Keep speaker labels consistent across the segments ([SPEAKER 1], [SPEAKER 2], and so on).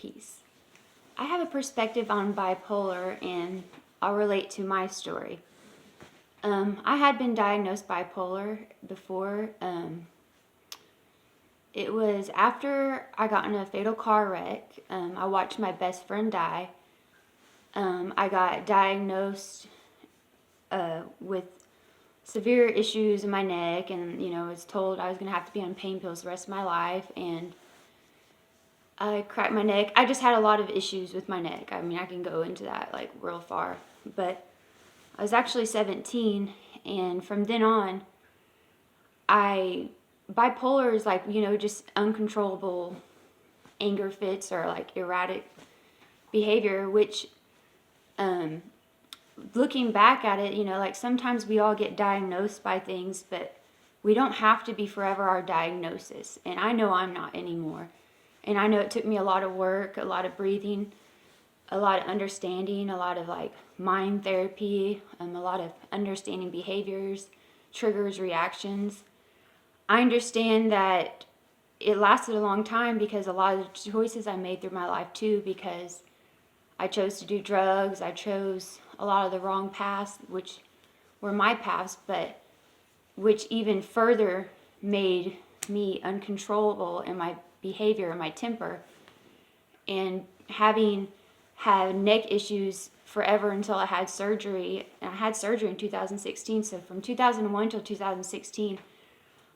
[SPEAKER 1] peace. I have a perspective on bipolar, and I'll relate to my story. I had been diagnosed bipolar before. It was after I got in a fatal car wreck. I watched my best friend die. I got diagnosed with severe issues in my neck, and was told I was going to have to be on pain pills the rest of my life, and I cracked my neck. I just had a lot of issues with my neck. I mean, I can go into that like real far, but I was actually 17, and from then on, bipolar is like, just uncontrollable anger fits or like erratic behavior, which, looking back at it, like sometimes we all get diagnosed by things, but we don't have to be forever our diagnosis. And I know I'm not anymore. And I know it took me a lot of work, a lot of breathing, a lot of understanding, a lot of like mind therapy, a lot of understanding behaviors, triggers, reactions. I understand that it lasted a long time because a lot of the choices I made through my life too, because I chose to do drugs, I chose a lot of the wrong paths, which were my paths, but which even further made me uncontrollable in my behavior and my temper. And having had neck issues forever until I had surgery, and I had surgery in 2016, so from 2001 till 2016,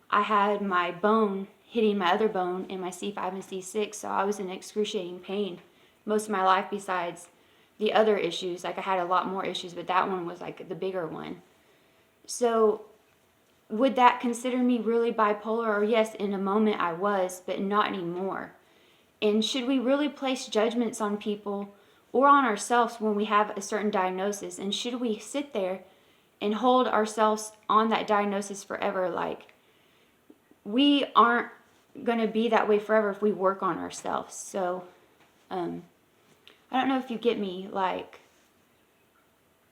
[SPEAKER 1] I had my bone hitting my other bone in my C5 and C6, so I was in excruciating pain most of my life besides the other issues. Like I had a lot more issues, but that one was like the bigger one. So would that consider me really bipolar? Or yes, in a moment I was, but not anymore. And should we really place judgments on people or on ourselves when we have a certain diagnosis? And should we sit there and hold ourselves on that diagnosis forever? Like, we aren't going to be that way forever if we work on ourselves. So, I don't know if you get me. Like,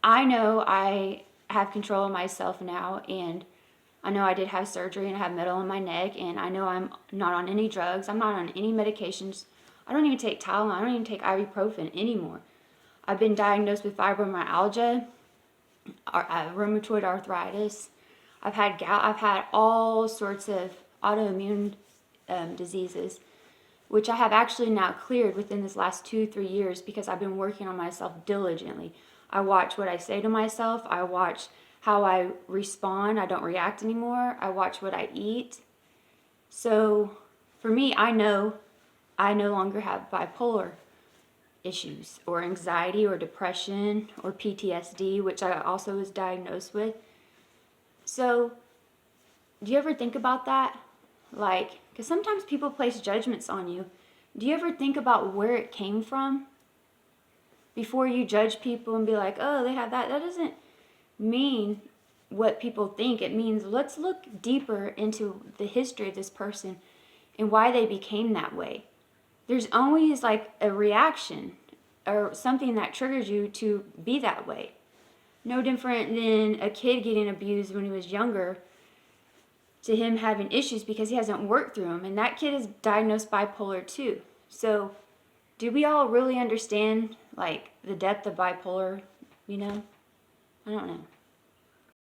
[SPEAKER 1] I know I have control of myself now, and I know I did have surgery and I have metal in my neck, and I know I'm not on any drugs. I'm not on any medications. I don't even take Tylenol. I don't even take ibuprofen anymore. I've been diagnosed with fibromyalgia, rheumatoid arthritis. I've had gout. I've had all sorts of autoimmune diseases, which I have actually now cleared within this last 2-3 years because I've been working on myself diligently. I watch what I say to myself. I watch how I respond. I don't react anymore. I watch what I eat. So for me, I know I no longer have bipolar issues or anxiety or depression or PTSD, which I also was diagnosed with. So do you ever think about that? Like, because sometimes people place judgments on you. Do you ever think about where it came from before you judge people and be like, oh, they have that? That doesn't mean what people think. It means let's look deeper into the history of this person and why they became that way. There's always like a reaction or something that triggers you to be that way. No different than a kid getting abused when he was younger to him having issues because he hasn't worked through them. And that kid is diagnosed bipolar too. So do we all really understand like the depth of bipolar, I don't know.